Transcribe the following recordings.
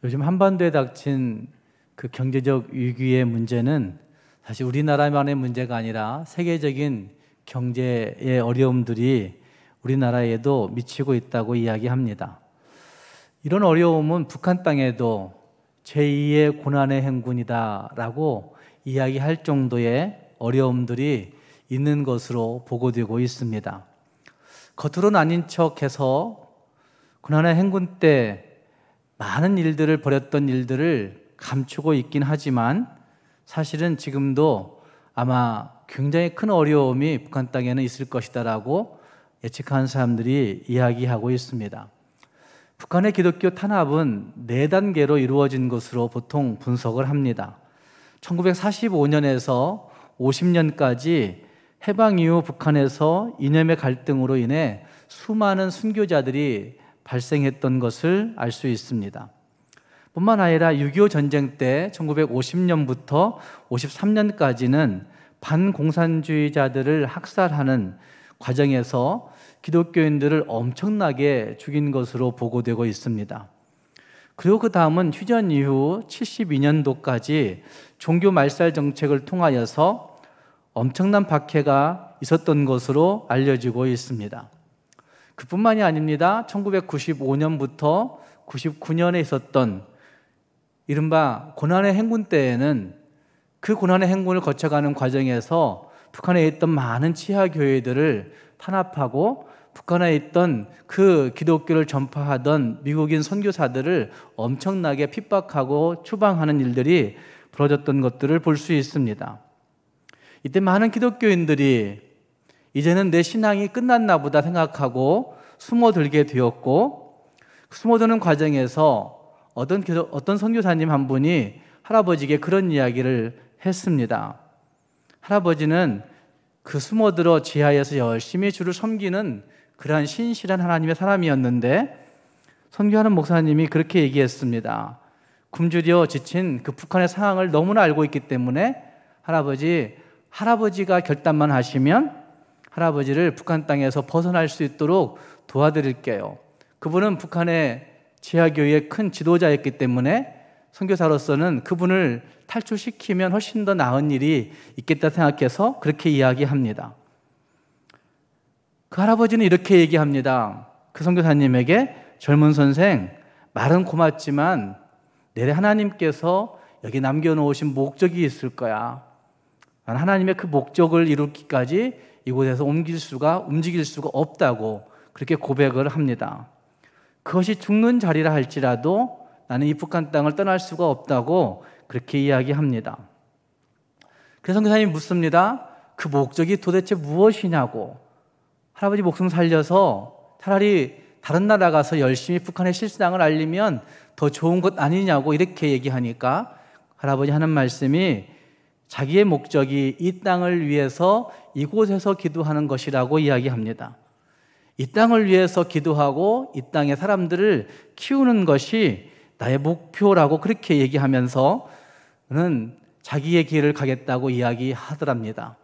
요즘 한반도에 닥친 그 경제적 위기의 문제는 사실 우리나라만의 문제가 아니라 세계적인 경제의 어려움들이 우리나라에도 미치고 있다고 이야기합니다. 이런 어려움은 북한 땅에도 제2의 고난의 행군이다라고 이야기할 정도의 어려움들이 있는 것으로 보고되고 있습니다. 겉으로는 아닌 척해서 고난의 행군 때 많은 일들을 벌였던 일들을 감추고 있긴 하지만 사실은 지금도 아마 굉장히 큰 어려움이 북한 땅에는 있을 것이다라고 예측하는 사람들이 이야기하고 있습니다. 북한의 기독교 탄압은 4단계로 이루어진 것으로 보통 분석을 합니다. 1945년에서 50년까지 해방 이후 북한에서 이념의 갈등으로 인해 수많은 순교자들이 발생했던 것을 알 수 있습니다. 뿐만 아니라 6.25 전쟁 때 1950년부터 53년까지는 반공산주의자들을 학살하는 과정에서 기독교인들을 엄청나게 죽인 것으로 보고되고 있습니다. 그리고 그 다음은 휴전 이후 72년도까지 종교 말살 정책을 통하여서 엄청난 박해가 있었던 것으로 알려지고 있습니다. 그뿐만이 아닙니다. 1995년부터 99년에 있었던 이른바 고난의 행군 때에는 그 고난의 행군을 거쳐가는 과정에서 북한에 있던 많은 치하교회들을 탄압하고 북한에 있던 그 기독교를 전파하던 미국인 선교사들을 엄청나게 핍박하고 추방하는 일들이 벌어졌던 것들을 볼 수 있습니다. 이때 많은 기독교인들이 이제는 내 신앙이 끝났나 보다 생각하고 숨어들게 되었고, 숨어드는 과정에서 어떤 선교사님 한 분이 할아버지에게 그런 이야기를 했습니다. 할아버지는 그 숨어들어 지하에서 열심히 주를 섬기는 그러한 신실한 하나님의 사람이었는데, 선교하는 목사님이 그렇게 얘기했습니다. 굶주려 지친 그 북한의 상황을 너무나 알고 있기 때문에 할아버지가 결단만 하시면 할아버지를 북한 땅에서 벗어날 수 있도록 도와드릴게요. 그분은 북한의 지하교회의 큰 지도자였기 때문에 선교사로서는 그분을 탈출시키면 훨씬 더 나은 일이 있겠다 생각해서 그렇게 이야기합니다. 그 할아버지는 이렇게 얘기합니다. 그 선교사님에게, 젊은 선생, 말은 고맙지만 내래 하나님께서 여기 남겨놓으신 목적이 있을 거야. 난 하나님의 그 목적을 이루기까지 이곳에서 움직일 수가 없다고 그렇게 고백을 합니다. 그것이 죽는 자리라 할지라도 나는 이 북한 땅을 떠날 수가 없다고 그렇게 이야기합니다. 그래서 선교사님이 묻습니다. 그 목적이 도대체 무엇이냐고. 할아버지 목숨 살려서 차라리 다른 나라 가서 열심히 북한의 실상을 알리면 더 좋은 것 아니냐고 이렇게 얘기하니까 할아버지 하는 말씀이 자기의 목적이 이 땅을 위해서 이곳에서 기도하는 것이라고 이야기합니다. 이 땅을 위해서 기도하고 이 땅의 사람들을 키우는 것이 나의 목표라고 그렇게 얘기하면서 그는 자기의 길을 가겠다고 이야기하더랍니다.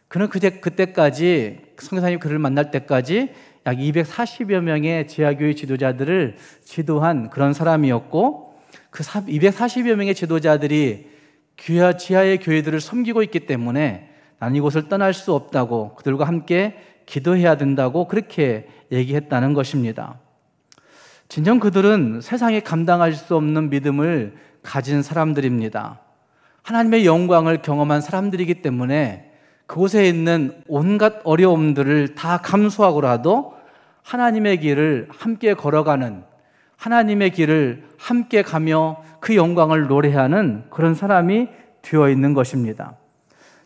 그는 그때까지 선교사님 그를 만날 때까지 약 240여 명의 지하교회 지도자들을 지도한 그런 사람이었고, 그 240여 명의 지도자들이 지하의 교회들을 섬기고 있기 때문에 나는 이곳을 떠날 수 없다고, 그들과 함께 기도해야 된다고 그렇게 얘기했다는 것입니다. 진정 그들은 세상에 감당할 수 없는 믿음을 가진 사람들입니다. 하나님의 영광을 경험한 사람들이기 때문에 그곳에 있는 온갖 어려움들을 다 감수하고라도 하나님의 길을 함께 걸어가는, 하나님의 길을 함께 가며 그 영광을 노래하는 그런 사람이 되어 있는 것입니다.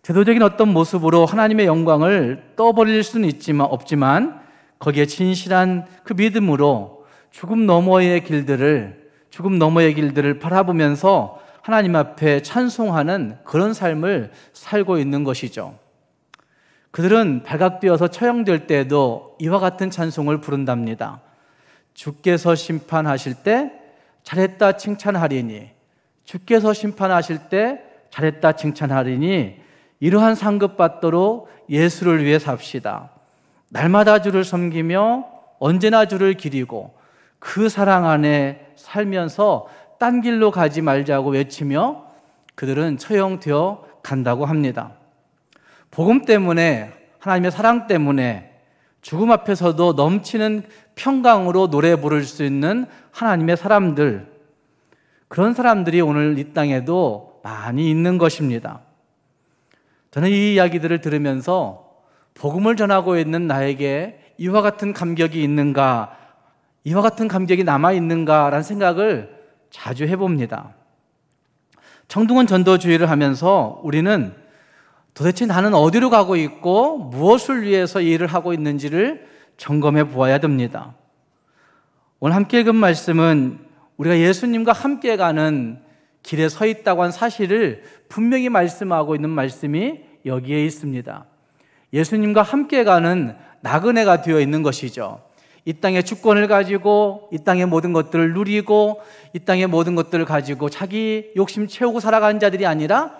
제도적인 어떤 모습으로 하나님의 영광을 떠버릴 수는 없지만 거기에 진실한 그 믿음으로 죽음 너머의 길들을 바라보면서 하나님 앞에 찬송하는 그런 삶을 살고 있는 것이죠. 그들은 발각되어서 처형될 때에도 이와 같은 찬송을 부른답니다. 주께서 심판하실 때 잘했다 칭찬하리니, 주께서 심판하실 때 잘했다 칭찬하리니, 이러한 상급 받도록 예수를 위해 삽시다. 날마다 주를 섬기며 언제나 주를 기리고 그 사랑 안에 살면서 딴 길로 가지 말자고 외치며 그들은 처형되어 간다고 합니다. 복음 때문에, 하나님의 사랑 때문에 죽음 앞에서도 넘치는 평강으로 노래 부를 수 있는 하나님의 사람들, 그런 사람들이 오늘 이 땅에도 많이 있는 것입니다. 저는 이 이야기들을 들으면서 복음을 전하고 있는 나에게 이와 같은 감격이 있는가, 이와 같은 감격이 남아있는가라는 생각을 자주 해봅니다. 청둥원 전도주의를 하면서 우리는 도대체 나는 어디로 가고 있고 무엇을 위해서 이 일을 하고 있는지를 점검해 보아야 됩니다. 오늘 함께 읽은 말씀은 우리가 예수님과 함께 가는 길에 서 있다고 한 사실을 분명히 말씀하고 있는 말씀이 여기에 있습니다. 예수님과 함께 가는 나그네가 되어 있는 것이죠. 이 땅의 주권을 가지고 이 땅의 모든 것들을 누리고 이 땅의 모든 것들을 가지고 자기 욕심 채우고 살아가는 자들이 아니라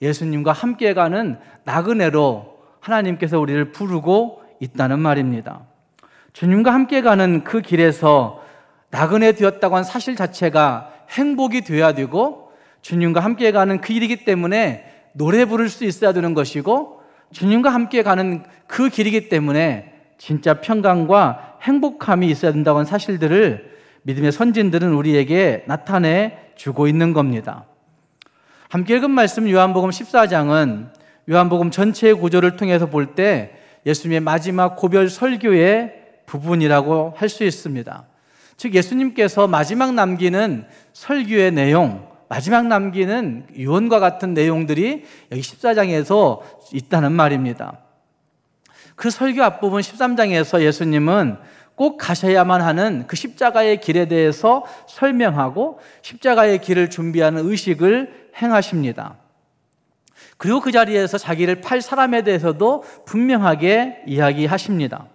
예수님과 함께 가는 나그네로 하나님께서 우리를 부르고 있다는 말입니다. 주님과 함께 가는 그 길에서 나그네 되었다고 한 사실 자체가 행복이 되어야 되고, 주님과 함께 가는 그 일이기 때문에 노래 부를 수 있어야 되는 것이고, 주님과 함께 가는 그 길이기 때문에 진짜 평강과 행복함이 있어야 된다고 한 사실들을 믿음의 선진들은 우리에게 나타내 주고 있는 겁니다. 함께 읽은 말씀 요한복음 14장은 요한복음 전체의 구조를 통해서 볼 때 예수님의 마지막 고별 설교의 부분이라고 할 수 있습니다. 즉 예수님께서 마지막 남기는 설교의 내용, 마지막 남기는 유언과 같은 내용들이 여기 14장에서 있다는 말입니다. 그 설교 앞부분 13장에서 예수님은 꼭 가셔야만 하는 그 십자가의 길에 대해서 설명하고 십자가의 길을 준비하는 의식을 행하십니다. 그리고 그 자리에서 자기를 팔 사람에 대해서도 분명하게 이야기하십니다.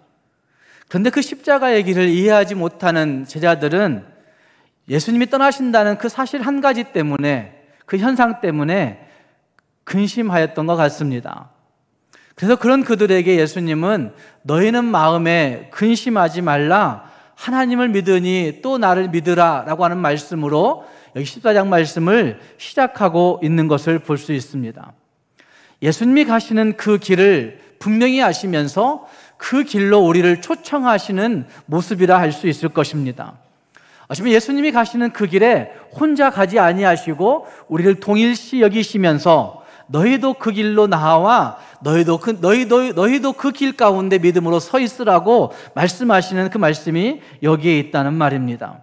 그런데 그 십자가의 길을 이해하지 못하는 제자들은 예수님이 떠나신다는 그 사실 한 가지 때문에, 그 현상 때문에 근심하였던 것 같습니다. 그래서 그런 그들에게 예수님은 너희는 마음에 근심하지 말라, 하나님을 믿으니 또 나를 믿으라 라고 하는 말씀으로 여기 14장 말씀을 시작하고 있는 것을 볼 수 있습니다. 예수님이 가시는 그 길을 분명히 아시면서 그 길로 우리를 초청하시는 모습이라 할 수 있을 것입니다. 어쩌면 예수님이 가시는 그 길에 혼자 가지 아니하시고 우리를 동일시 여기시면서 너희도 그 길로 나와 너희도 그 길 가운데 믿음으로 서 있으라고 말씀하시는 그 말씀이 여기에 있다는 말입니다.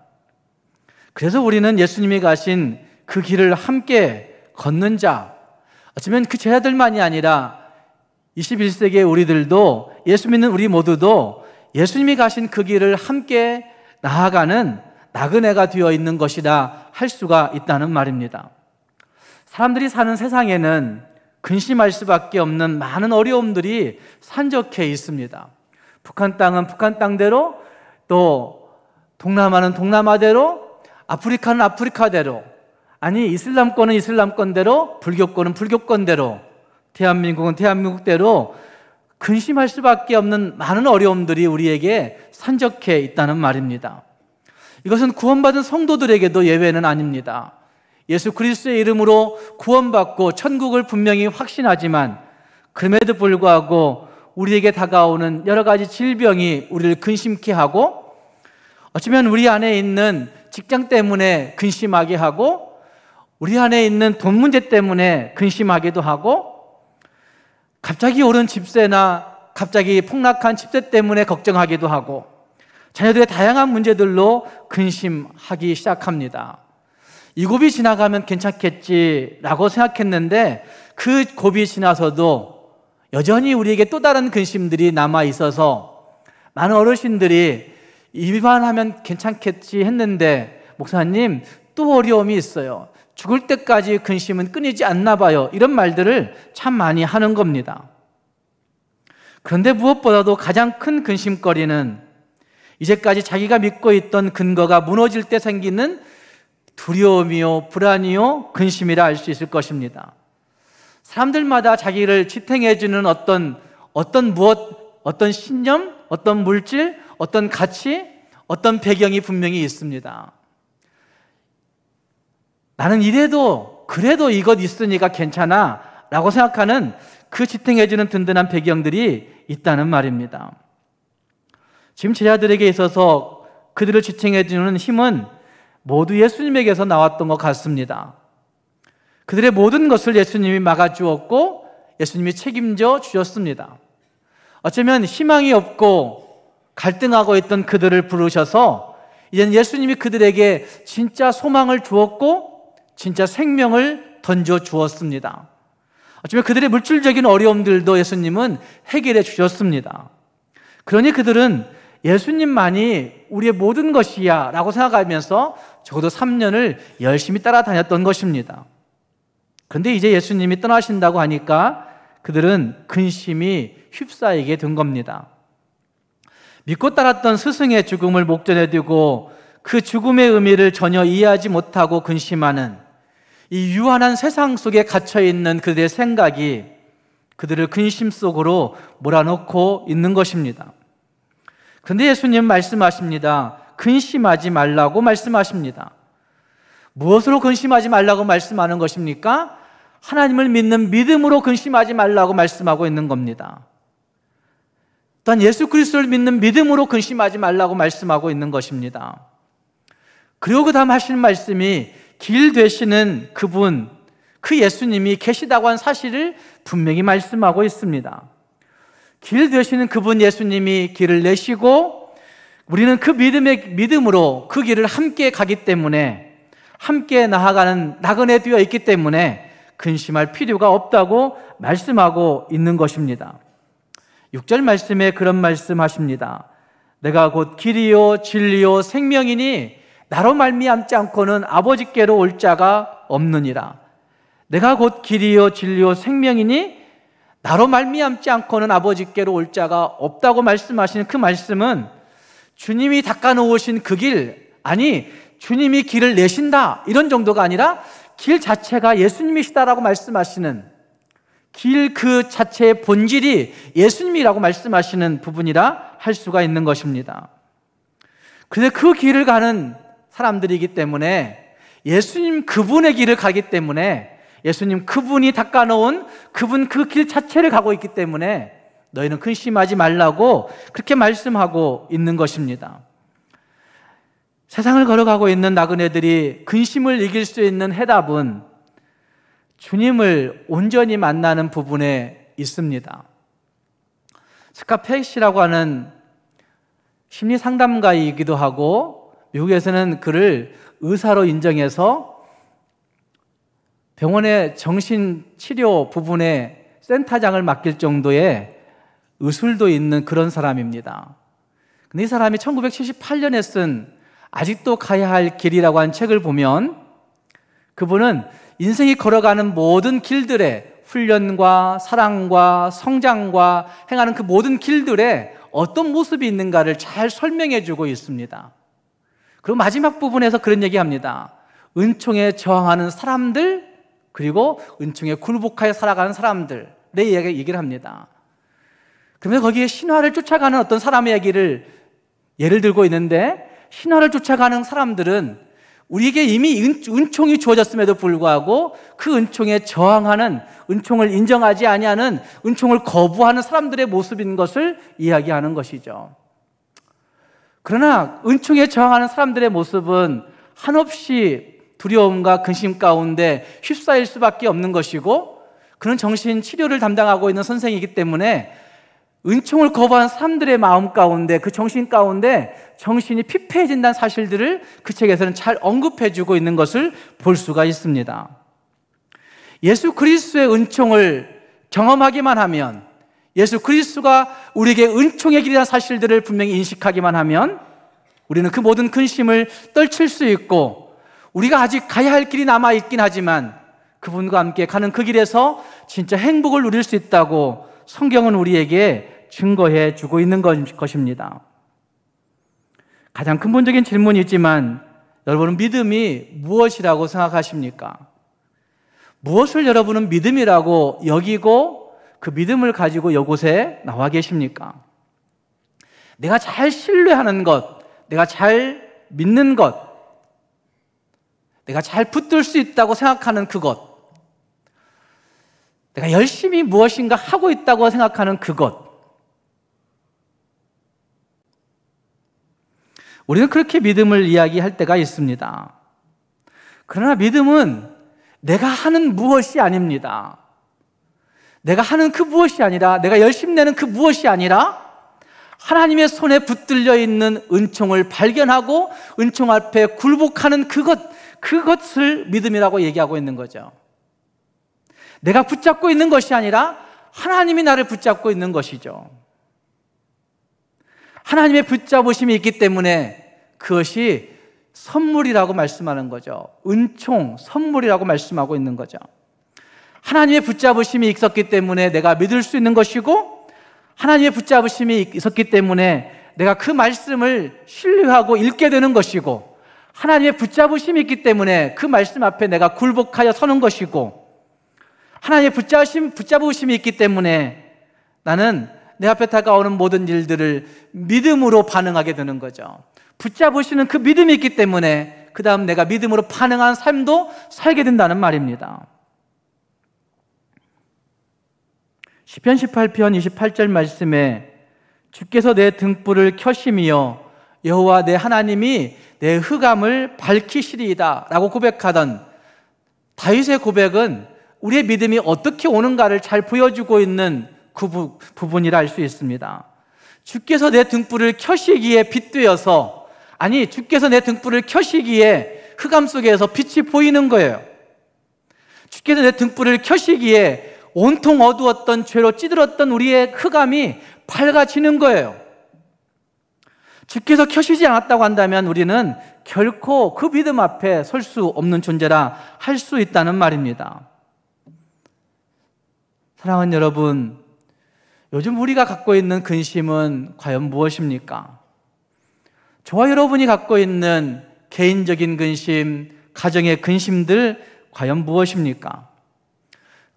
그래서 우리는 예수님이 가신 그 길을 함께 걷는 자, 어쩌면 그 제자들만이 아니라 21세기의 우리들도, 예수 믿는 우리 모두도 예수님이 가신 그 길을 함께 나아가는 나그네가 되어 있는 것이라 할 수가 있다는 말입니다. 사람들이 사는 세상에는 근심할 수밖에 없는 많은 어려움들이 산적해 있습니다. 북한 땅은 북한 땅대로, 또 동남아는 동남아대로, 아프리카는 아프리카대로, 아니 이슬람권은 이슬람권대로, 불교권은 불교권대로, 대한민국은 대한민국대로 근심할 수밖에 없는 많은 어려움들이 우리에게 산적해 있다는 말입니다. 이것은 구원받은 성도들에게도 예외는 아닙니다. 예수 그리스도의 이름으로 구원받고 천국을 분명히 확신하지만 그럼에도 불구하고 우리에게 다가오는 여러 가지 질병이 우리를 근심케 하고, 어쩌면 우리 안에 있는 직장 때문에 근심하게 하고, 우리 안에 있는 돈 문제 때문에 근심하기도 하고, 갑자기 오른 집세나 갑자기 폭락한 집세 때문에 걱정하기도 하고, 자녀들의 다양한 문제들로 근심하기 시작합니다. 이 고비 지나가면 괜찮겠지라고 생각했는데 그 고비 지나서도 여전히 우리에게 또 다른 근심들이 남아 있어서 많은 어르신들이 이만 하면 괜찮겠지 했는데 목사님 또 어려움이 있어요. 죽을 때까지 근심은 끊이지 않나 봐요. 이런 말들을 참 많이 하는 겁니다. 그런데 무엇보다도 가장 큰 근심거리는 이제까지 자기가 믿고 있던 근거가 무너질 때 생기는 두려움이요, 불안이요, 근심이라 할 수 있을 것입니다. 사람들마다 자기를 지탱해주는 어떤 신념, 어떤 물질, 어떤 가치, 어떤 배경이 분명히 있습니다. 나는 이래도 그래도 이것 있으니까 괜찮아 라고 생각하는 그 지탱해주는 든든한 배경들이 있다는 말입니다. 지금 제자들에게 있어서 그들을 지탱해주는 힘은 모두 예수님에게서 나왔던 것 같습니다. 그들의 모든 것을 예수님이 막아주었고 예수님이 책임져 주셨습니다. 어쩌면 희망이 없고 갈등하고 있던 그들을 부르셔서 이제는 예수님이 그들에게 진짜 소망을 주었고 진짜 생명을 던져 주었습니다. 어쩌면 그들의 물질적인 어려움들도 예수님은 해결해 주셨습니다. 그러니 그들은 예수님만이 우리의 모든 것이야 라고 생각하면서 적어도 3년을 열심히 따라다녔던 것입니다. 그런데 이제 예수님이 떠나신다고 하니까 그들은 근심이 휩싸이게 된 겁니다. 믿고 따랐던 스승의 죽음을 목전에 두고 그 죽음의 의미를 전혀 이해하지 못하고 근심하는 이 유한한 세상 속에 갇혀있는 그들의 생각이 그들을 근심 속으로 몰아넣고 있는 것입니다. 그런데 예수님 말씀하십니다. 근심하지 말라고 말씀하십니다. 무엇으로 근심하지 말라고 말씀하는 것입니까? 하나님을 믿는 믿음으로 근심하지 말라고 말씀하고 있는 겁니다. 또한 예수 그리스도를 믿는 믿음으로 근심하지 말라고 말씀하고 있는 것입니다. 그리고 그 다음 하실 말씀이 길 되시는 그분, 그 예수님이 계시다고 한 사실을 분명히 말씀하고 있습니다. 길 되시는 그분 예수님이 길을 내시고 우리는 그 믿음으로 그 길을 함께 가기 때문에 함께 나아가는 나그네 되어 있기 때문에 근심할 필요가 없다고 말씀하고 있는 것입니다. 6절 말씀에 그런 말씀하십니다. 내가 곧 길이요 진리요 생명이니 나로 말미암지 않고는 아버지께로 올 자가 없느니라. 내가 곧 길이요 진리요 생명이니 나로 말미암지 않고는 아버지께로 올 자가 없다고 말씀하시는 그 말씀은 주님이 닦아놓으신 그 길, 아니 주님이 길을 내신다 이런 정도가 아니라 길 자체가 예수님이시다라고 말씀하시는 길 그 자체의 본질이 예수님이라고 말씀하시는 부분이라 할 수가 있는 것입니다. 그런데 그 길을 가는 사람들이기 때문에 예수님 그분의 길을 가기 때문에 예수님 그분이 닦아놓은 그분 그 길 자체를 가고 있기 때문에 너희는 근심하지 말라고 그렇게 말씀하고 있는 것입니다. 세상을 걸어가고 있는 나그네들이 근심을 이길 수 있는 해답은 주님을 온전히 만나는 부분에 있습니다. 스캇 페이시라고 하는 심리 상담가이기도 하고 미국에서는 그를 의사로 인정해서 병원의 정신치료 부분에 센터장을 맡길 정도의 의술도 있는 그런 사람입니다. 근데 이 사람이 1978년에 쓴 아직도 가야 할 길이라고 한 책을 보면 그분은 인생이 걸어가는 모든 길들의 훈련과 사랑과 성장과 행하는 그 모든 길들에 어떤 모습이 있는가를 잘 설명해 주고 있습니다. 그리고 마지막 부분에서 그런 얘기합니다. 은총에 저항하는 사람들 그리고 은총에 굴복하여 살아가는 사람들의 얘기를 합니다. 그러면 거기에 신화를 쫓아가는 어떤 사람의 얘기를 예를 들고 있는데 신화를 쫓아가는 사람들은 우리에게 이미 은총이 주어졌음에도 불구하고 그 은총에 저항하는, 은총을 인정하지 아니하는, 은총을 거부하는 사람들의 모습인 것을 이야기하는 것이죠. 그러나 은총에 저항하는 사람들의 모습은 한없이 두려움과 근심 가운데 휩싸일 수밖에 없는 것이고 그는 정신치료를 담당하고 있는 선생이기 때문에 은총을 거부한 사람들의 마음 가운데 그 정신 가운데 정신이 피폐해진다는 사실들을 그 책에서는 잘 언급해주고 있는 것을 볼 수가 있습니다. 예수 그리스도의 은총을 경험하기만 하면 예수 그리스도가 우리에게 은총의 길이라는 사실들을 분명히 인식하기만 하면 우리는 그 모든 근심을 떨칠 수 있고 우리가 아직 가야 할 길이 남아있긴 하지만 그분과 함께 가는 그 길에서 진짜 행복을 누릴 수 있다고 성경은 우리에게 증거해 주고 있는 것입니다. 가장 근본적인 질문이지만 여러분은 믿음이 무엇이라고 생각하십니까? 무엇을 여러분은 믿음이라고 여기고 그 믿음을 가지고 이곳에 나와 계십니까? 내가 잘 신뢰하는 것, 내가 잘 믿는 것, 내가 잘 붙들 수 있다고 생각하는 그것, 내가 열심히 무엇인가 하고 있다고 생각하는 그것, 우리는 그렇게 믿음을 이야기할 때가 있습니다. 그러나 믿음은 내가 하는 무엇이 아닙니다. 내가 하는 그 무엇이 아니라, 내가 열심히 내는 그 무엇이 아니라 하나님의 손에 붙들려 있는 은총을 발견하고 은총 앞에 굴복하는 그것을 믿음이라고 얘기하고 있는 거죠. 내가 붙잡고 있는 것이 아니라 하나님이 나를 붙잡고 있는 것이죠. 하나님의 붙잡으심이 있기 때문에 그것이 선물이라고 말씀하는 거죠. 은총, 선물이라고 말씀하고 있는 거죠. 하나님의 붙잡으심이 있었기 때문에 내가 믿을 수 있는 것이고, 하나님의 붙잡으심이 있었기 때문에 내가 그 말씀을 신뢰하고 읽게 되는 것이고, 하나님의 붙잡으심이 있기 때문에 그 말씀 앞에 내가 굴복하여 서는 것이고, 하나님의 붙잡으심이 있기 때문에 나는 내 앞에 다가오는 모든 일들을 믿음으로 반응하게 되는 거죠. 붙잡으시는 그 믿음이 있기 때문에 그 다음 내가 믿음으로 반응한 삶도 살게 된다는 말입니다. 시편 18편 28절 말씀에 주께서 내 등불을 켜심이여 여호와 내 하나님이 내 흑암을 밝히시리이다 라고 고백하던 다윗의 고백은 우리의 믿음이 어떻게 오는가를 잘 보여주고 있는 그 부분이라 할 수 있습니다. 주께서 내 등불을 켜시기에 빛되어서, 아니 주께서 내 등불을 켜시기에 흑암 속에서 빛이 보이는 거예요. 주께서 내 등불을 켜시기에 온통 어두웠던 죄로 찌들었던 우리의 흑암이 밝아지는 거예요. 주께서 켜시지 않았다고 한다면 우리는 결코 그 믿음 앞에 설 수 없는 존재라 할 수 있다는 말입니다. 사랑하는 여러분, 요즘 우리가 갖고 있는 근심은 과연 무엇입니까? 저와 여러분이 갖고 있는 개인적인 근심, 가정의 근심들 과연 무엇입니까?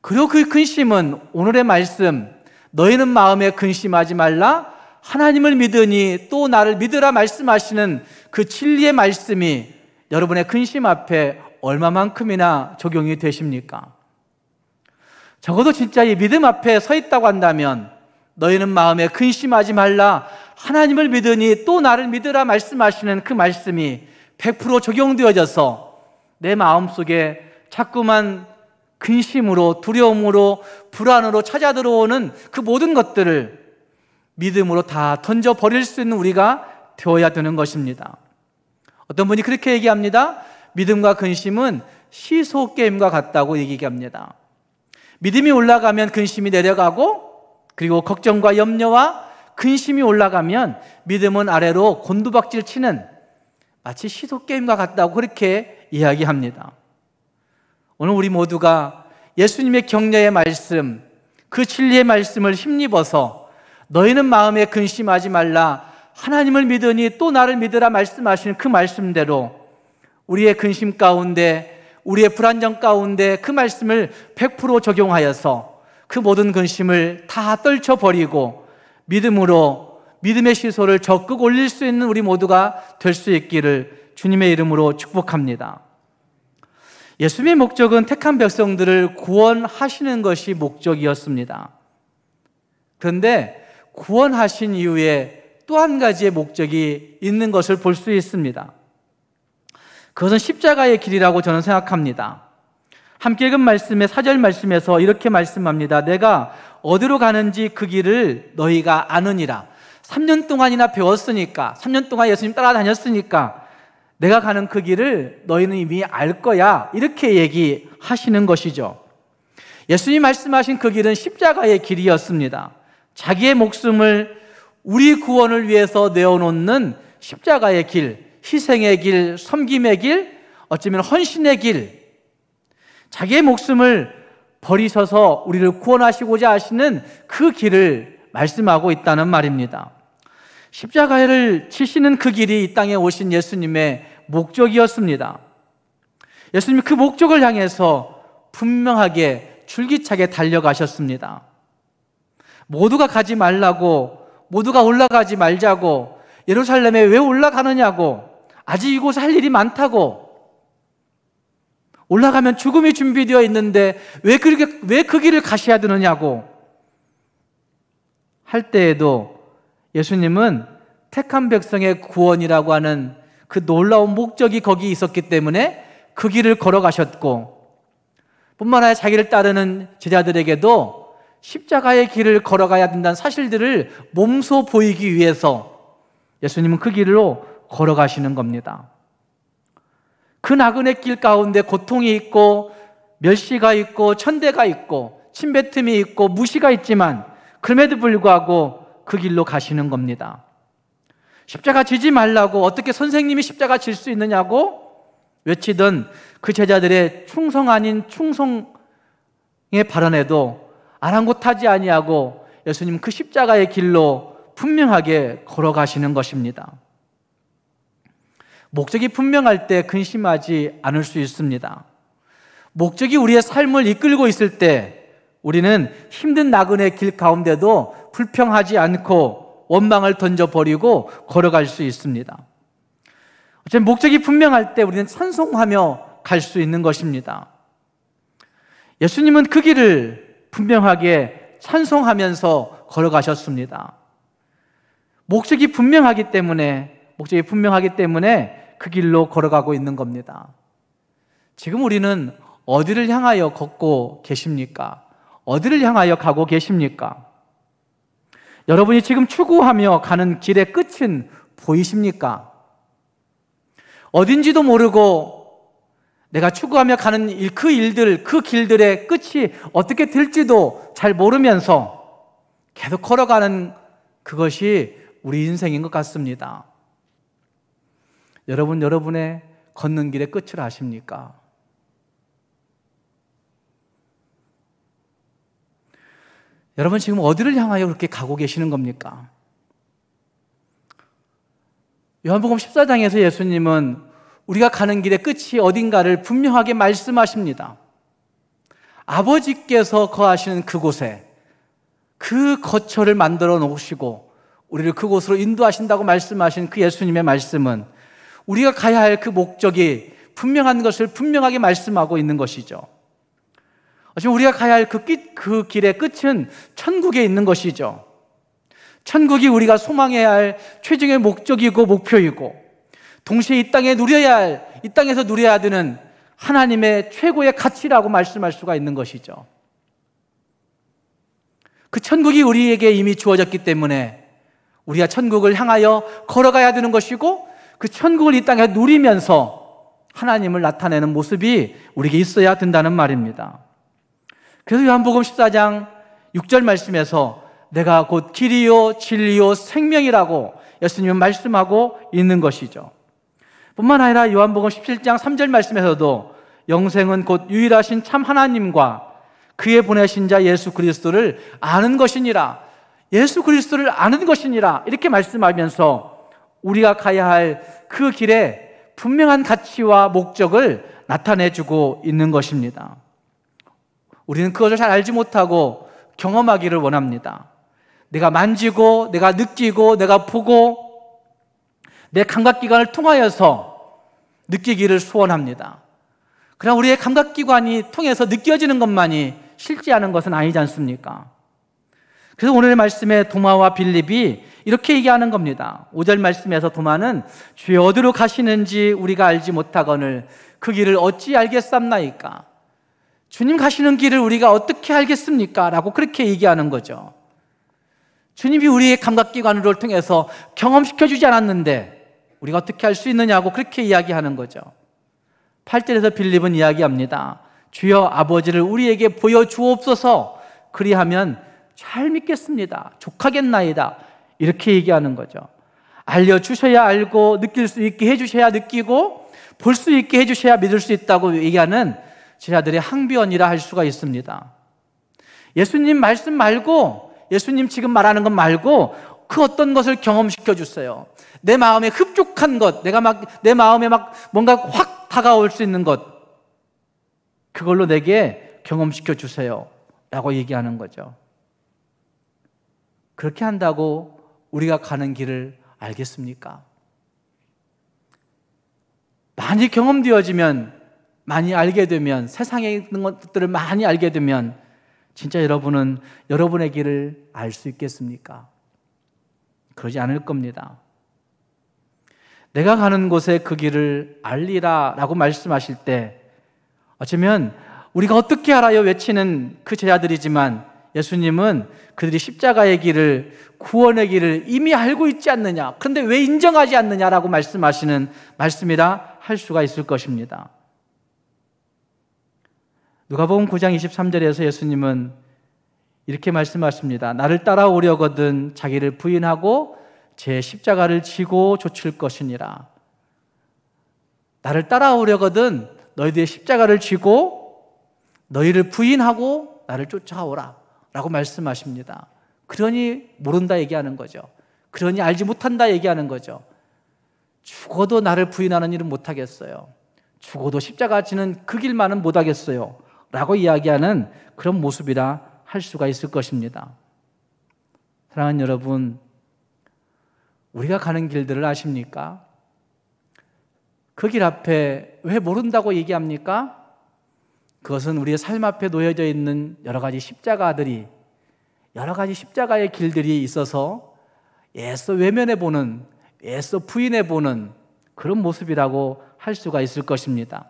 그리고 그 근심은 오늘의 말씀, 너희는 마음에 근심하지 말라, 하나님을 믿으니 또 나를 믿으라 말씀하시는 그 진리의 말씀이 여러분의 근심 앞에 얼마만큼이나 적용이 되십니까? 적어도 진짜 이 믿음 앞에 서 있다고 한다면 너희는 마음에 근심하지 말라, 하나님을 믿으니 또 나를 믿으라 말씀하시는 그 말씀이 100% 적용되어져서 내 마음속에 자꾸만 근심으로, 두려움으로, 불안으로 찾아 들어오는 그 모든 것들을 믿음으로 다 던져버릴 수 있는 우리가 되어야 되는 것입니다. 어떤 분이 그렇게 얘기합니다. 믿음과 근심은 시소 게임과 같다고 얘기합니다. 믿음이 올라가면 근심이 내려가고, 그리고 걱정과 염려와 근심이 올라가면 믿음은 아래로 곤두박질 치는 마치 시소 게임과 같다고 그렇게 이야기합니다. 오늘 우리 모두가 예수님의 격려의 말씀, 그 진리의 말씀을 힘입어서 너희는 마음에 근심하지 말라, 하나님을 믿으니 또 나를 믿으라 말씀하시는 그 말씀대로 우리의 근심 가운데, 우리의 불안정 가운데 그 말씀을 100% 적용하여서 그 모든 근심을 다 떨쳐버리고 믿음으로, 믿음의 시소를 적극 올릴 수 있는 우리 모두가 될 수 있기를 주님의 이름으로 축복합니다. 예수님의 목적은 택한 백성들을 구원하시는 것이 목적이었습니다. 그런데 구원하신 이후에 또 한 가지의 목적이 있는 것을 볼 수 있습니다. 그것은 십자가의 길이라고 저는 생각합니다. 함께 읽은 말씀의 4절 말씀에서 이렇게 말씀합니다. 내가 어디로 가는지 그 길을 너희가 아느니라. 3년 동안이나 배웠으니까, 3년 동안 예수님 따라다녔으니까 내가 가는 그 길을 너희는 이미 알 거야, 이렇게 얘기하시는 것이죠. 예수님 말씀하신 그 길은 십자가의 길이었습니다. 자기의 목숨을 우리 구원을 위해서 내어놓는 십자가의 길, 희생의 길, 섬김의 길, 어쩌면 헌신의 길, 자기의 목숨을 버리셔서 우리를 구원하시고자 하시는 그 길을 말씀하고 있다는 말입니다. 십자가를 치시는 그 길이 이 땅에 오신 예수님의 목적이었습니다. 예수님이 그 목적을 향해서 분명하게 줄기차게 달려가셨습니다. 모두가 가지 말라고, 모두가 올라가지 말자고, 예루살렘에 왜 올라가느냐고, 아직 이곳에 할 일이 많다고, 올라가면 죽음이 준비되어 있는데 왜 그 길을 가셔야 되느냐고 할 때에도 예수님은 택한 백성의 구원이라고 하는 그 놀라운 목적이 거기 있었기 때문에 그 길을 걸어가셨고, 뿐만 아니라 자기를 따르는 제자들에게도 십자가의 길을 걸어가야 된다는 사실들을 몸소 보이기 위해서 예수님은 그 길로 걸어가시는 겁니다. 그 나그네 길 가운데 고통이 있고 멸시가 있고 천대가 있고 침뱉음이 있고 무시가 있지만 그럼에도 불구하고 그 길로 가시는 겁니다. 십자가 지지 말라고, 어떻게 선생님이 십자가 질 수 있느냐고 외치던 그 제자들의 충성 아닌 충성의 발언에도 아랑곳하지 아니하고 예수님 그 십자가의 길로 분명하게 걸어가시는 것입니다. 목적이 분명할 때 근심하지 않을 수 있습니다. 목적이 우리의 삶을 이끌고 있을 때 우리는 힘든 나그네 길 가운데도 불평하지 않고 원망을 던져버리고 걸어갈 수 있습니다. 어쨌든 목적이 분명할 때 우리는 찬송하며 갈 수 있는 것입니다. 예수님은 그 길을 분명하게 찬송하면서 걸어가셨습니다. 목적이 분명하기 때문에 그 길로 걸어가고 있는 겁니다. 지금 우리는 어디를 향하여 걷고 계십니까? 어디를 향하여 가고 계십니까? 여러분이 지금 추구하며 가는 길의 끝은 보이십니까? 어딘지도 모르고 내가 추구하며 가는 그 길들의 끝이 어떻게 될지도 잘 모르면서 계속 걸어가는 그것이 우리 인생인 것 같습니다. 여러분의 걷는 길의 끝을 아십니까? 여러분 지금 어디를 향하여 그렇게 가고 계시는 겁니까? 요한복음 14장에서 예수님은 우리가 가는 길의 끝이 어딘가를 분명하게 말씀하십니다. 아버지께서 거하시는 그곳에 그 거처를 만들어 놓으시고 우리를 그곳으로 인도하신다고 말씀하신 그 예수님의 말씀은 우리가 가야 할 그 목적이 분명한 것을 분명하게 말씀하고 있는 것이죠. 지금 우리가 가야 할 그 길의 끝은 천국에 있는 것이죠. 천국이 우리가 소망해야 할 최종의 목적이고 목표이고, 동시에 이 땅에서 누려야 되는 하나님의 최고의 가치라고 말씀할 수가 있는 것이죠. 그 천국이 우리에게 이미 주어졌기 때문에 우리가 천국을 향하여 걸어가야 되는 것이고, 그 천국을 이 땅에 누리면서 하나님을 나타내는 모습이 우리에게 있어야 된다는 말입니다. 그래서 요한복음 14장 6절 말씀에서 내가 곧 길이요 진리요 생명이라고 예수님은 말씀하고 있는 것이죠. 뿐만 아니라 요한복음 17장 3절 말씀에서도 영생은 곧 유일하신 참 하나님과 그의 보내신 자 예수 그리스도를 아는 것이니라, 예수 그리스도를 아는 것이니라, 이렇게 말씀하면서 우리가 가야 할 그 길에 분명한 가치와 목적을 나타내주고 있는 것입니다. 우리는 그것을 잘 알지 못하고 경험하기를 원합니다. 내가 만지고, 내가 느끼고, 내가 보고, 내 감각기관을 통하여서 느끼기를 소원합니다. 그러나 우리의 감각기관이 통해서 느껴지는 것만이 실제하는 것은 아니지 않습니까? 그래서 오늘의 말씀에 도마와 빌립이 이렇게 얘기하는 겁니다. 5절 말씀에서 도마는 주여 어디로 가시는지 우리가 알지 못하거늘 그 길을 어찌 알겠삼나이까? 주님 가시는 길을 우리가 어떻게 알겠습니까? 라고 그렇게 얘기하는 거죠. 주님이 우리의 감각기관을 통해서 경험시켜주지 않았는데 우리가 어떻게 알 수 있느냐고 그렇게 이야기하는 거죠. 8절에서 빌립은 이야기합니다. 주여 아버지를 우리에게 보여주옵소서, 그리하면 잘 믿겠습니다. 족하겠나이다. 이렇게 얘기하는 거죠. 알려주셔야 알고, 느낄 수 있게 해주셔야 느끼고, 볼 수 있게 해주셔야 믿을 수 있다고 얘기하는 제자들의 항변이라 할 수가 있습니다. 예수님 말씀 말고, 예수님 지금 말하는 것 말고 그 어떤 것을 경험시켜 주세요. 내 마음에 흡족한 것, 내 마음에 뭔가 확 다가올 수 있는 것, 그걸로 내게 경험시켜 주세요 라고 얘기하는 거죠. 그렇게 한다고 우리가 가는 길을 알겠습니까? 많이 경험되어지면 많이 알게 되면, 세상에 있는 것들을 많이 알게 되면 진짜 여러분은 여러분의 길을 알 수 있겠습니까? 그러지 않을 겁니다. 내가 가는 곳에 그 길을 알리라 라고 말씀하실 때 어쩌면 우리가 어떻게 알아요 외치는 그 제자들이지만 예수님은 그들이 십자가의 길을, 구원의 길을 이미 알고 있지 않느냐, 그런데 왜 인정하지 않느냐라고 말씀하시는 말씀이라 할 수가 있을 것입니다. 누가복음 9장 23절에서 예수님은 이렇게 말씀하십니다. 나를 따라오려거든 자기를 부인하고 제 십자가를 지고 좇을 것이니라. 나를 따라오려거든 너희들의 십자가를 지고 너희를 부인하고 나를 쫓아오라 라고 말씀하십니다. 그러니 모른다 얘기하는 거죠. 그러니 알지 못한다 얘기하는 거죠. 죽어도 나를 부인하는 일은 못하겠어요. 죽어도 십자가 지는 그 길만은 못하겠어요 라고 이야기하는 그런 모습이라 할 수가 있을 것입니다. 사랑하는 여러분, 우리가 가는 길들을 아십니까? 그 길 앞에 왜 모른다고 얘기합니까? 그것은 우리의 삶 앞에 놓여져 있는 여러 가지 십자가들이, 여러 가지 십자가의 길들이 있어서 애써 외면해보는, 애써 부인해보는 그런 모습이라고 할 수가 있을 것입니다.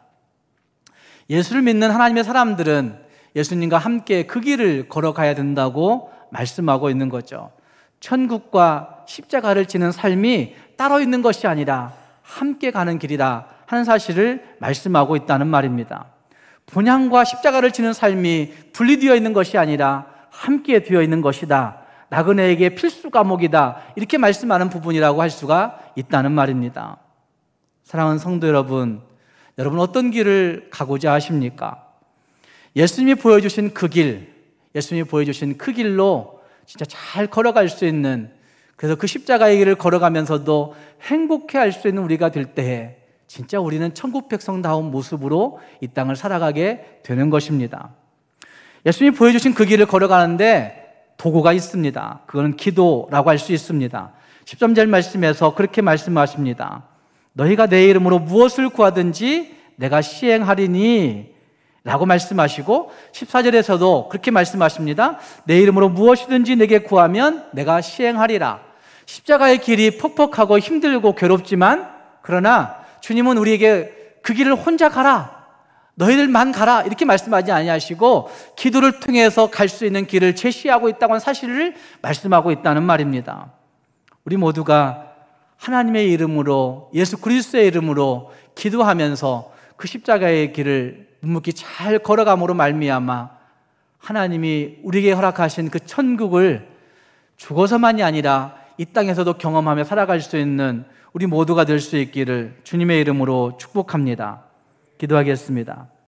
예수를 믿는 하나님의 사람들은 예수님과 함께 그 길을 걸어가야 된다고 말씀하고 있는 거죠. 천국과 십자가를 지는 삶이 따로 있는 것이 아니라 함께 가는 길이다 하는 사실을 말씀하고 있다는 말입니다. 본향과 십자가를 지는 삶이 분리되어 있는 것이 아니라 함께 되어 있는 것이다. 나그네에게 필수 과목이다. 이렇게 말씀하는 부분이라고 할 수가 있다는 말입니다. 사랑하는 성도 여러분, 여러분 어떤 길을 가고자 하십니까? 예수님이 보여주신 그 길, 예수님이 보여주신 그 길로 진짜 잘 걸어갈 수 있는, 그래서 그 십자가의 길을 걸어가면서도 행복해할 수 있는 우리가 될 때에 진짜 우리는 천국 백성다운 모습으로 이 땅을 살아가게 되는 것입니다. 예수님이 보여주신 그 길을 걸어가는데 도구가 있습니다. 그거는 기도라고 할 수 있습니다. 13절 말씀에서 그렇게 말씀하십니다. 너희가 내 이름으로 무엇을 구하든지 내가 시행하리니 라고 말씀하시고 14절에서도 그렇게 말씀하십니다. 내 이름으로 무엇이든지 내게 구하면 내가 시행하리라. 십자가의 길이 퍽퍽하고 힘들고 괴롭지만 그러나 주님은 우리에게 그 길을 혼자 가라, 너희들만 가라 이렇게 말씀하지 아니하시고 기도를 통해서 갈 수 있는 길을 제시하고 있다고 하는 사실을 말씀하고 있다는 말입니다. 우리 모두가 하나님의 이름으로, 예수 그리스도의 이름으로 기도하면서 그 십자가의 길을 묵묵히 잘 걸어감으로 말미암아 하나님이 우리에게 허락하신 그 천국을 죽어서만이 아니라 이 땅에서도 경험하며 살아갈 수 있는 우리 모두가 될 수 있기를 주님의 이름으로 축복합니다. 기도하겠습니다.